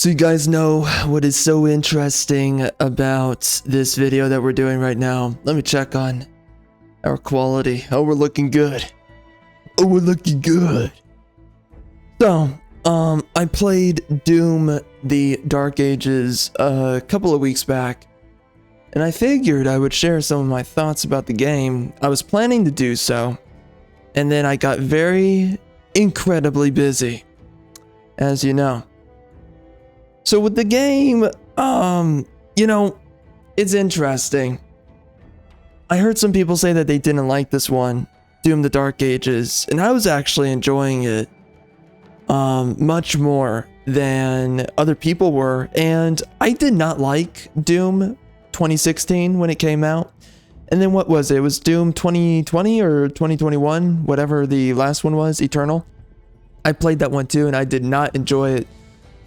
So you guys know what is so interesting about this video that we're doing right now? Let me check on our quality. Oh, we're looking good. Oh, we're looking good. So, I played Doom the Dark Ages a couple of weeks back, and I figured I would share some of my thoughts about the game. I was planning to do so, and then I got very incredibly busy, as you know. So with the game, it's interesting. I heard some people say that they didn't like this one, Doom the Dark Ages, and I was actually enjoying it much more than other people were. And I did not like Doom 2016 when it came out. And then what was it? It was Doom 2020 or 2021, whatever the last one was, Eternal. I played that one too, and I did not enjoy it.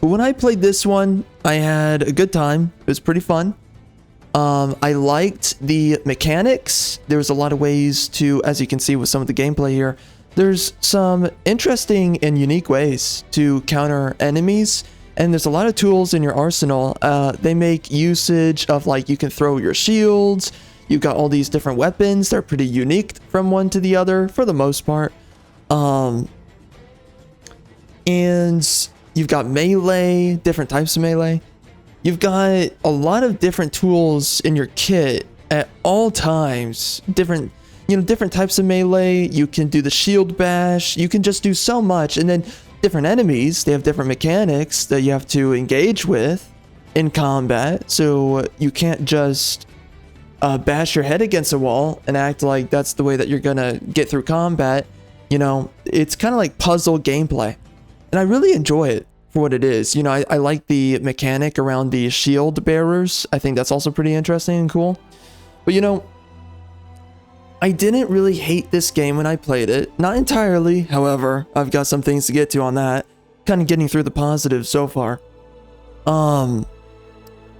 But when I played this one, I had a good time. It was pretty fun. I liked the mechanics. There was a lot of ways to, as you can see with some of the gameplay here, there's some interesting and unique ways to counter enemies. And there's a lot of tools in your arsenal. They make usage of, like, you can throw your shields. You've got all these different weapons. They're pretty unique from one to the other for the most part. And you've got melee, different types of melee. You've got a lot of different tools in your kit at all times. Different types of melee. You can do the shield bash. You can just do so much. And then different enemies, they have different mechanics that you have to engage with in combat. So you can't just bash your head against a wall and act like that's the way that you're gonna get through combat. It's kind of like puzzle gameplay. And I really enjoy it for what it is. I like the mechanic around the shield bearers. I think that's also pretty interesting and cool. But I didn't really hate this game when I played it. Not entirely, however. I've got some things to get to on that. Kind of getting through the positives so far.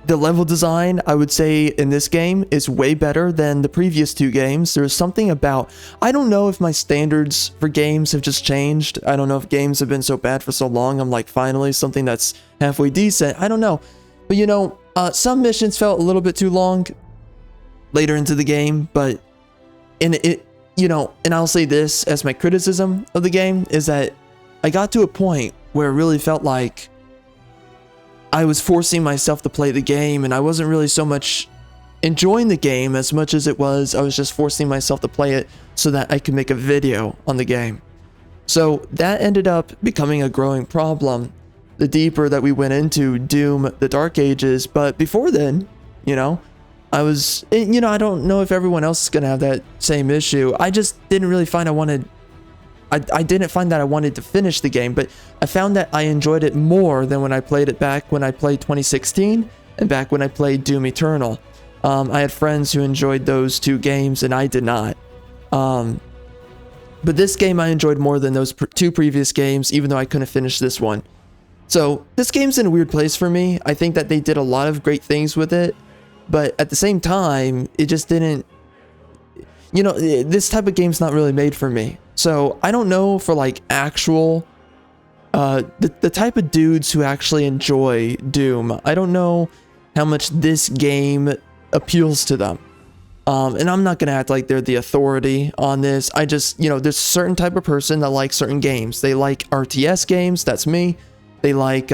The level design, I would say, in this game is way better than the previous two games. There's something about... I don't know if my standards for games have just changed. I don't know if games have been so bad for so long. I'm like, finally, something that's halfway decent. I don't know. But, some missions felt a little bit too long later into the game. But, and I'll say this as my criticism of the game, is that I got to a point where it really felt like I was forcing myself to play the game, and I wasn't really so much enjoying the game as much as I was just forcing myself to play it so that I could make a video on the game. So that ended up becoming a growing problem the deeper that we went into Doom the Dark Ages. But before then, I was, I don't know if everyone else is going to have that same issue. I just didn't really find I didn't find that I wanted to finish the game, but I found that I enjoyed it more than when I played it back when I played 2016 and back when I played Doom Eternal. I had friends who enjoyed those two games and I did not. But this game I enjoyed more than those two previous games, even though I couldn't finish this one. So this game's in a weird place for me. I think that they did a lot of great things with it, but at the same time, it just didn't... this type of game's not really made for me. So I don't know for like actual, the type of dudes who actually enjoy Doom. I don't know how much this game appeals to them. And I'm not going to act like they're the authority on this. I just, there's a certain type of person that likes certain games. They like RTS games. That's me. They like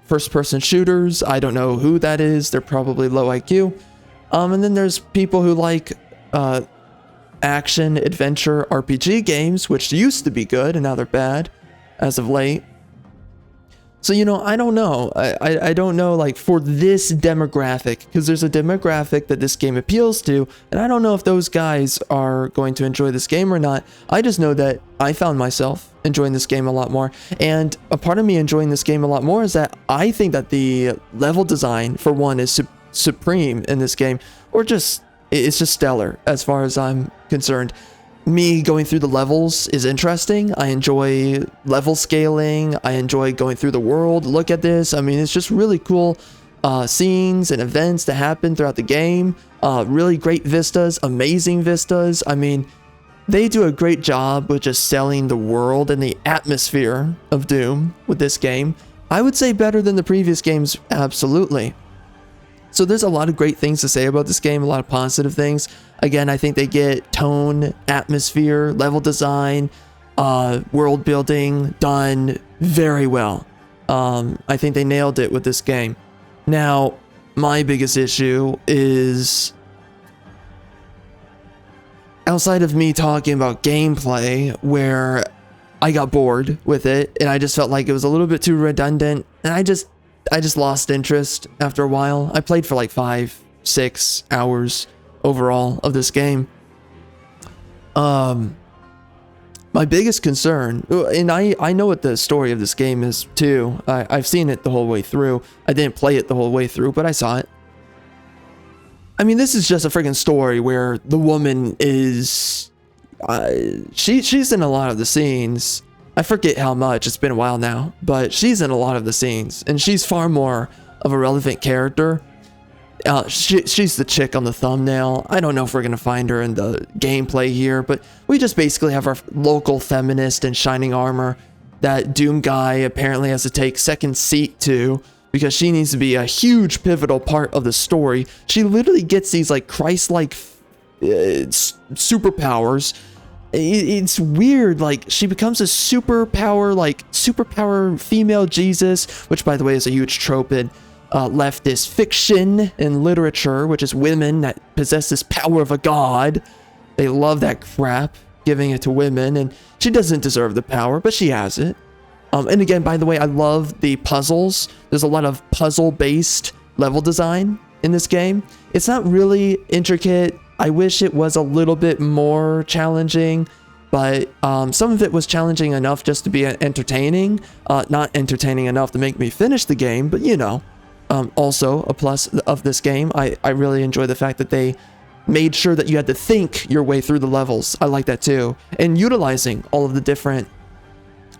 first-person shooters. I don't know who that is. They're probably low IQ. And then there's people who like... action, adventure, RPG games, which used to be good and now they're bad as of late. So, I don't know. I don't know, like, for this demographic, because there's a demographic that this game appeals to, and I don't know if those guys are going to enjoy this game or not. I just know that I found myself enjoying this game a lot more, and a part of me enjoying this game a lot more is that I think that the level design, for one, is supreme in this game, or just... it's just stellar as far as I'm concerned. Me going through the levels is interesting. I enjoy level scaling. I enjoy going through the world. Look at this. I mean, it's just really cool scenes and events that happen throughout the game. Really great vistas, amazing vistas. I mean, they do a great job with just selling the world and the atmosphere of Doom with this game. I would say better than the previous games, absolutely. So there's a lot of great things to say about this game, a lot of positive things. Again, I think they get tone, atmosphere, level design, world building done very well. I think they nailed it with this game. Now, my biggest issue is, outside of me talking about gameplay, where I got bored with it and I just felt like it was a little bit too redundant, and I just lost interest after a while. I played for like 5-6 hours overall of this game. My biggest concern, and I know what the story of this game is too. I've seen it the whole way through. I didn't play it the whole way through, but I saw it. I mean, this is just a freaking story where the woman is, she's in a lot of the scenes. I forget how much, it's been a while now, but she's in a lot of the scenes, and she's far more of a relevant character. She's the chick on the thumbnail. I don't know if we're gonna find her in the gameplay here, but we just basically have our local feminist in shining armor that Doom guy apparently has to take second seat to, because she needs to be a huge pivotal part of the story. She literally gets these like Christ-like superpowers. It's weird, like she becomes a superpower female Jesus, which by the way is a huge trope in leftist fiction and literature, which is women that possess this power of a god. They love that crap, giving it to women, and she doesn't deserve the power, but she has it. And again, by the way, I love the puzzles. There's a lot of puzzle-based level design in this game. It's not really intricate. I wish it was a little bit more challenging, but some of it was challenging enough just to be entertaining. Not entertaining enough to make me finish the game, but you know. Also, a plus of this game, I really enjoy the fact that they made sure that you had to think your way through the levels. I like that too. And utilizing all of the different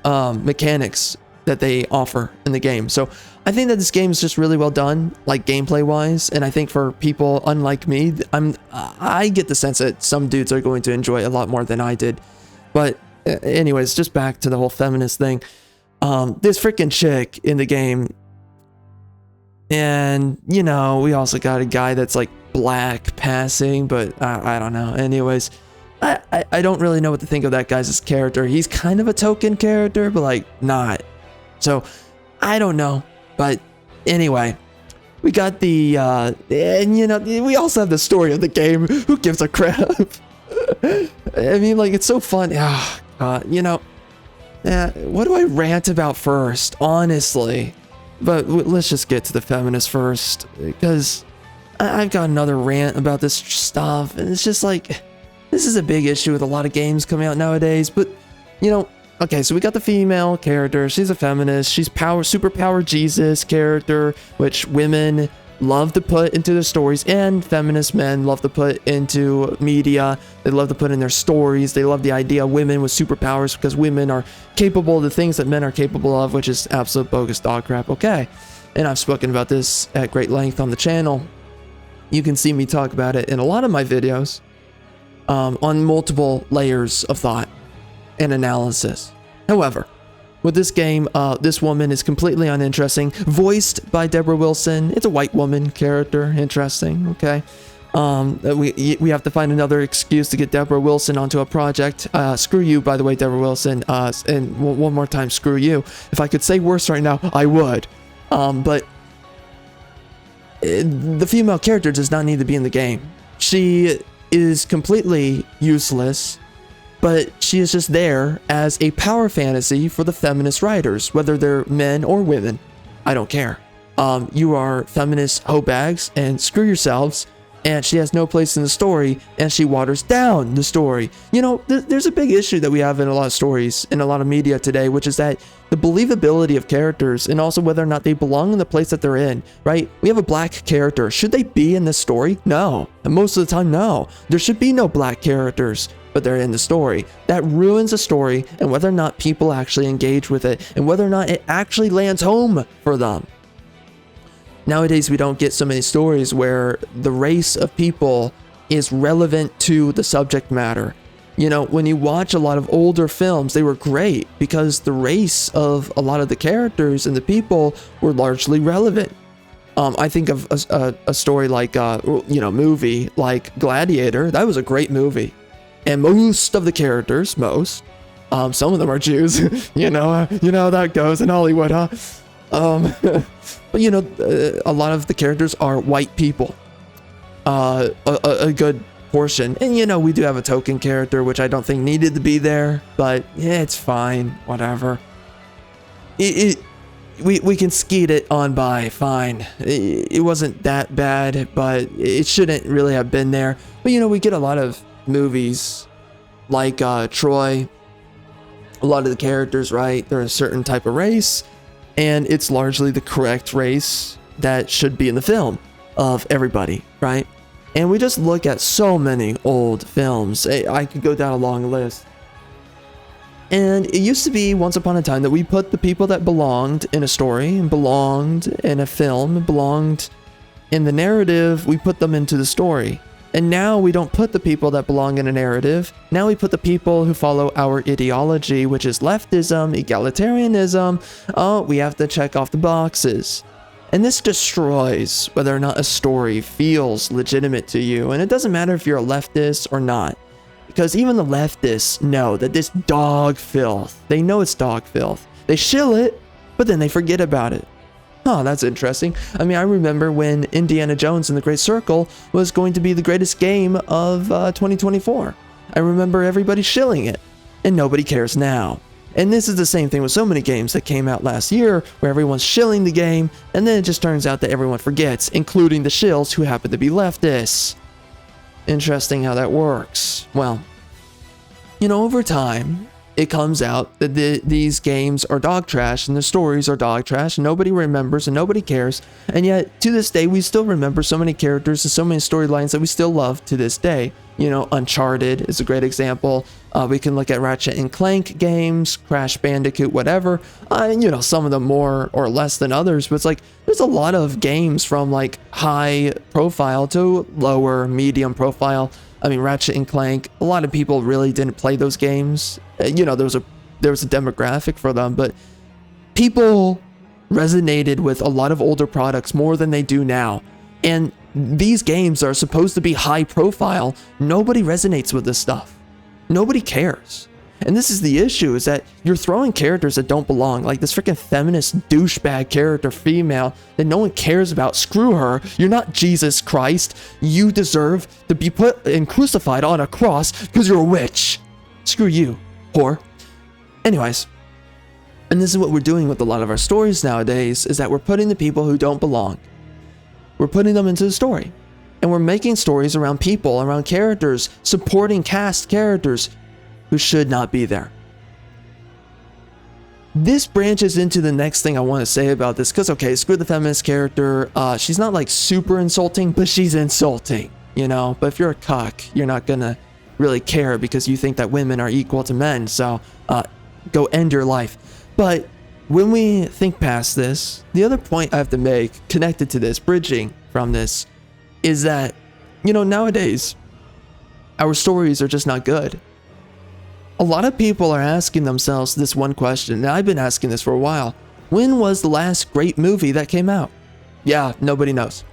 mechanics that they offer in the game. So I think that this game is just really well done, like gameplay wise. And I think for people unlike me, I get the sense that some dudes are going to enjoy a lot more than I did. But anyways, just back to the whole feminist thing. This freaking chick in the game, and you know, we also got a guy that's like black passing, but I don't know. Anyways, I don't really know what to think of that guy's character. He's kind of a token character, but like not. So I don't know. But anyway, we got the and you know, we also have the story of the game. Who gives a crap? I mean, like, it's so fun. You know, what do I rant about first, honestly? But let's just get to the feminist first, because I've got another rant about this stuff, and it's just like, this is a big issue with a lot of games coming out nowadays. But you know, okay, so we got the female character. She's a feminist. She's superpower Jesus character, which women love to put into their stories, and feminist men love to put into media. They love to put in their stories. They love the idea of women with superpowers because women are capable of the things that men are capable of, which is absolute bogus dog crap. Okay, and I've spoken about this at great length on the channel. You can see me talk about it in a lot of my videos on multiple layers of thought and analysis. However, with this game, this woman is completely uninteresting, voiced by Deborah Wilson. It's a white woman character. Interesting. Okay. We have to find another excuse to get Deborah Wilson onto a project. Screw you, by the way, Deborah Wilson. And one more time, screw you. If I could say worse right now, I would. But the female character does not need to be in the game. She is completely useless, but she is just there as a power fantasy for the feminist writers, whether they're men or women. I don't care. You are feminist hoe bags, and screw yourselves. And she has no place in the story, and she waters down the story. You know, there's a big issue that we have in a lot of stories, in a lot of media today, which is that the believability of characters, and also whether or not they belong in the place that they're in, right? We have a black character. Should they be in this story? No. And most of the time, no. There should be no black characters, but they're in the story. That ruins a story, and whether or not people actually engage with it, and whether or not it actually lands home for them. Nowadays, we don't get so many stories where the race of people is relevant to the subject matter. You know, when you watch a lot of older films, they were great because the race of a lot of the characters and the people were largely relevant. I think of a story like, movie like Gladiator. That was a great movie. And most of the characters, some of them are Jews, you know how that goes in Hollywood, huh? But a lot of the characters are white people. A good portion. And we do have a token character, which I don't think needed to be there, but yeah, it's fine, whatever. We can skeet it on by, fine. It wasn't that bad, but it shouldn't really have been there. But we get a lot of movies like Troy. A lot of the characters, right? They're a certain type of race, and it's largely the correct race that should be in the film of everybody, right? And we just look at so many old films. I could go down a long list. And it used to be once upon a time that we put the people that belonged in a story, and belonged in a film, belonged in the narrative, we put them into the story. And now we don't put the people that belong in a narrative. Now we put the people who follow our ideology, which is leftism, egalitarianism. Oh, we have to check off the boxes. And this destroys whether or not a story feels legitimate to you. And it doesn't matter if you're a leftist or not. Because even the leftists know that this dog filth, they know it's dog filth. They shill it, but then they forget about it. Oh, that's interesting. I mean, I remember when Indiana Jones and the Great Circle was going to be the greatest game of 2024. I remember everybody shilling it, and nobody cares now. And this is the same thing with so many games that came out last year, where everyone's shilling the game, and then it just turns out that everyone forgets, including the shills who happen to be leftists. Interesting how that works. Well, over time, it comes out that these games are dog trash and the stories are dog trash and nobody remembers and nobody cares. And yet, to this day, we still remember so many characters and so many storylines that we still love to this day. Uncharted is a great example. We can look at Ratchet and Clank games, Crash Bandicoot, whatever. Some of them more or less than others, but it's like there's a lot of games from like high profile to lower, medium profile. I mean, Ratchet and Clank, a lot of people really didn't play those games. There was a demographic for them, but people resonated with a lot of older products more than they do now. And these games are supposed to be high profile. Nobody resonates with this stuff. Nobody cares. And this is the issue, is that you're throwing characters that don't belong, like this freaking feminist douchebag character, female, that no one cares about. Screw her. You're not Jesus Christ. You deserve to be put and crucified on a cross because you're a witch. Screw you, whore. Anyways, and this is what we're doing with a lot of our stories nowadays, is that we're putting the people who don't belong, we're putting them into the story. And we're making stories around people, around characters, supporting cast characters who should not be there. This branches into the next thing I want to say about this, because okay, screw the feminist character. She's not like super insulting, but she's insulting, But if you're a cuck, you're not gonna really care because you think that women are equal to men. So go end your life. But when we think past this, the other point I have to make connected to this, bridging from this, is that, nowadays, our stories are just not good. A lot of people are asking themselves this one question, and I've been asking this for a while. When was the last great movie that came out? Yeah, nobody knows.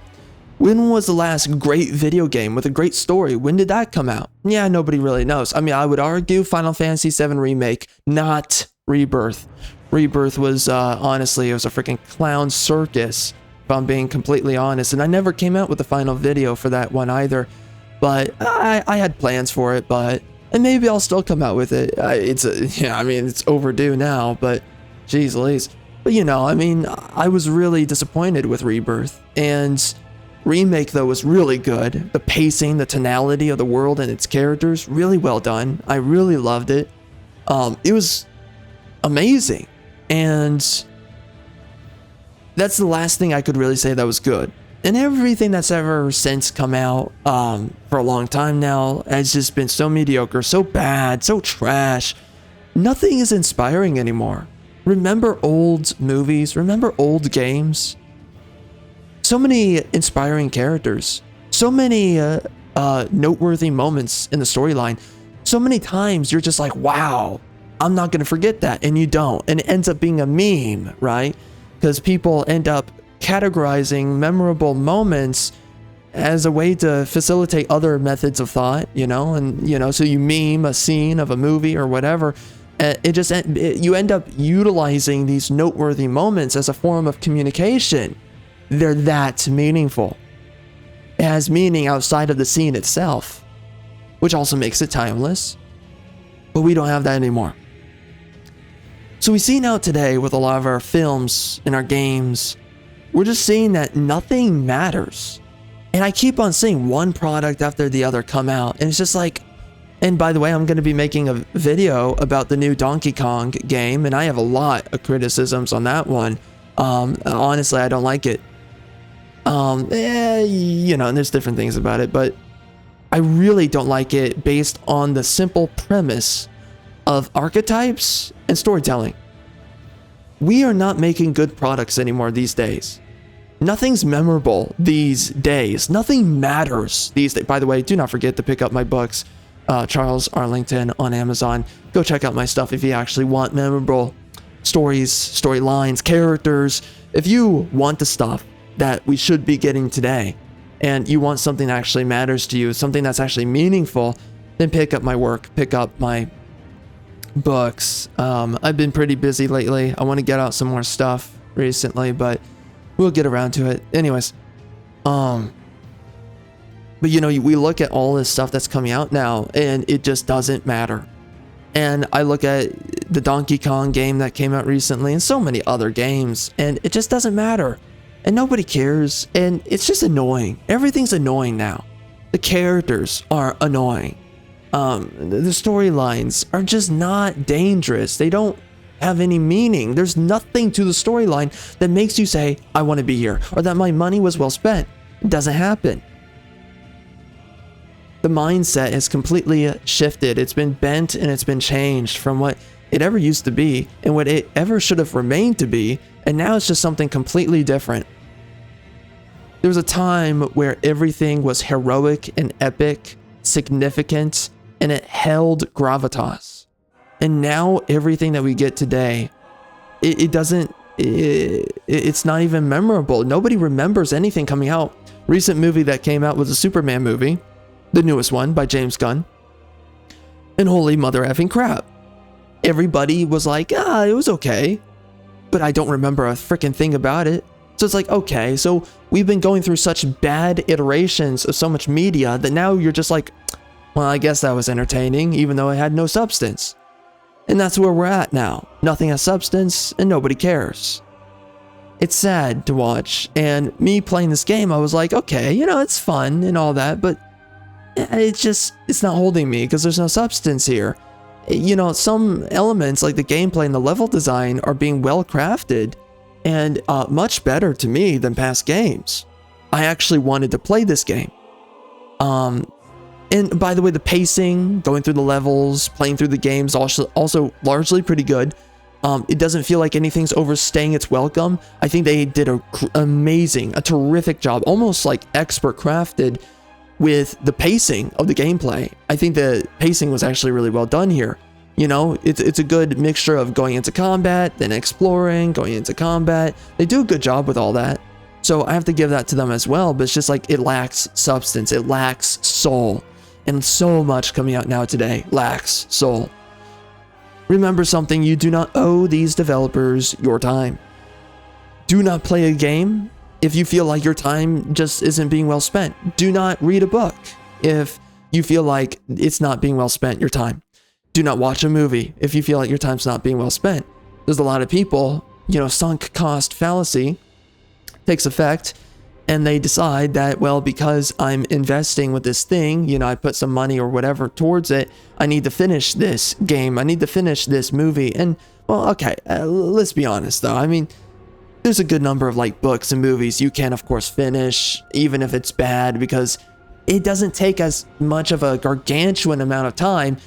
When was the last great video game with a great story? When did that come out? Yeah, nobody really knows. I mean, I would argue Final Fantasy VII Remake, not Rebirth. Rebirth was, honestly, it was a freaking clown circus, if I'm being completely honest. And I never came out with the final video for that one either. But I had plans for it, and maybe I'll still come out with it. It's overdue now, but geez Louise. But I was really disappointed with Rebirth. And Remake, though, was really good. The pacing, the tonality of the world and its characters, really well done. I really loved it. It was amazing. And that's the last thing I could really say that was good. And everything that's ever since come out for a long time now has just been so mediocre, so bad, so trash. Nothing is inspiring anymore. Remember old movies? Remember old games? So many inspiring characters. So many noteworthy moments in the storyline. So many times you're just like, wow, I'm not going to forget that. And you don't. And it ends up being a meme, right? Because people end up categorizing memorable moments as a way to facilitate other methods of thought, and, so you meme a scene of a movie or whatever. You end up utilizing these noteworthy moments as a form of communication. They're that meaningful. It has meaning outside of the scene itself, which also makes it timeless. But we don't have that anymore. So we see now today with a lot of our films and our games, we're just seeing that nothing matters. And I keep on seeing one product after the other come out. And it's just like, and by the way, I'm going to be making a video about the new Donkey Kong game. And I have a lot of criticisms on that one. Honestly, I don't like it. And there's different things about it. But I really don't like it based on the simple premise of archetypes and storytelling. We are not making good products anymore these days. Nothing's memorable these days. Nothing matters these days. By the way, do not forget to pick up my books, Charles Arlington, on Amazon. Go check out my stuff if you actually want memorable stories, storylines, characters. If you want the stuff that we should be getting today, and you want something that actually matters to you, something that's actually meaningful, then pick up my work, pick up my books. I've been pretty busy lately. I want to get out some more stuff recently, but we'll get around to it. Anyways, but we look at all this stuff that's coming out now, and it just doesn't matter. And I look at the Donkey Kong game that came out recently, and so many other games, and it just doesn't matter. And nobody cares, and it's just annoying. Everything's annoying now. The characters are annoying. The storylines are just not dangerous. They don't have any meaning. There's nothing to the storyline that makes you say, I want to be here, or that my money was well spent. It doesn't happen. The mindset has completely shifted. It's been bent and it's been changed from what it ever used to be and what it ever should have remained to be, and now it's just something completely different. There was a time where everything was heroic and epic, significant, and it held gravitas. And now everything that we get today, it's not even memorable. Nobody remembers anything coming out. Recent movie that came out was a Superman movie, the newest one by James Gunn. And holy mother effing crap. Everybody was like, it was okay, but I don't remember a freaking thing about it. So it's like, okay, so we've been going through such bad iterations of so much media that now you're just like, well, I guess that was entertaining, even though it had no substance. And that's where we're at now. Nothing has substance, and nobody cares. It's sad to watch, and me playing this game, I was like, okay, it's fun and all that, but it's not holding me because there's no substance here. Some elements like the gameplay and the level design are being well crafted and much better to me than past games. I actually wanted to play this game. And by the way, the pacing, going through the levels, playing through the games, also largely pretty good. It doesn't feel like anything's overstaying its welcome. I think they did a terrific job, almost like expert crafted with the pacing of the gameplay. I think the pacing was actually really well done here. It's a good mixture of going into combat, then exploring, going into combat. They do a good job with all that. So I have to give that to them as well, but it's just like it lacks substance. It lacks soul. And so much coming out now today lacks soul. Remember something, you do not owe these developers your time. Do not play a game if you feel like your time just isn't being well spent. Do not read a book if you feel like it's not being well spent, your time. Do not watch a movie if you feel like your time's not being well spent. There's a lot of people, sunk cost fallacy takes effect, and they decide that, well, because I'm investing with this thing, I put some money or whatever towards it, I need to finish this game, I need to finish this movie. And, well, okay, let's be honest though. I mean, there's a good number of books and movies you can, of course, finish, even if it's bad, because it doesn't take as much of a gargantuan amount of time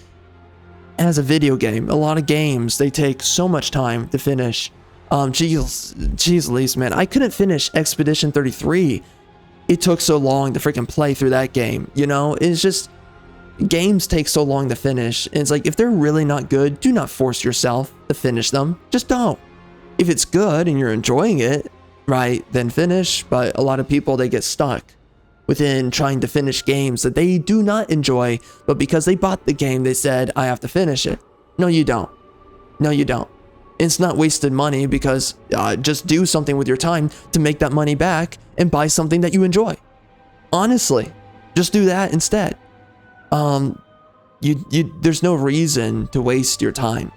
as a video game. A lot of games, they take so much time to finish. Jeez Louise, man, I couldn't finish Expedition 33. It took so long to freaking play through that game, It's just, games take so long to finish. And it's like, if they're really not good, do not force yourself to finish them. Just don't. If it's good and you're enjoying it, right, then finish. But a lot of people, they get stuck within trying to finish games that they do not enjoy, but because they bought the game, they said, I have to finish it. No, you don't. No, you don't. It's not wasted money, because just do something with your time to make that money back and buy something that you enjoy. Honestly, just do that instead. There's no reason to waste your time.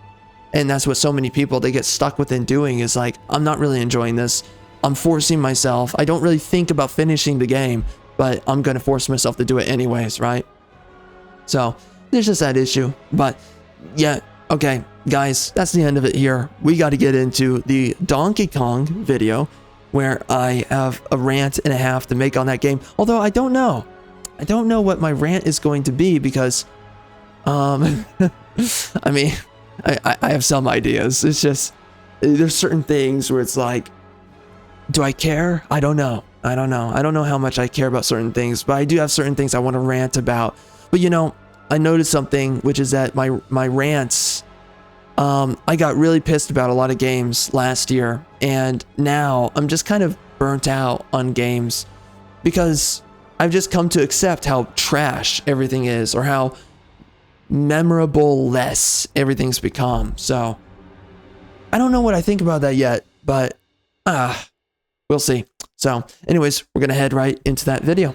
And that's what so many people, they get stuck within doing, is like, I'm not really enjoying this. I'm forcing myself. I don't really think about finishing the game, but I'm going to force myself to do it anyways, right? So there's just that issue. But yeah, okay, guys, that's the end of it here. We got to get into the Donkey Kong video, where I have a rant and a half to make on that game. Although I don't know. I don't know what my rant is going to be, because, I mean, I have some ideas. It's just, there's certain things where it's like, do I care? I don't know. I don't know how much I care about certain things, but I do have certain things I want to rant about. But you know, I noticed something, which is that my rants, I got really pissed about a lot of games last year, and now I'm just kind of burnt out on games, because I've just come to accept how trash everything is, or how memorable-less everything's become. So I don't know what I think about that yet, but we'll see. So anyways, we're gonna head right into that video.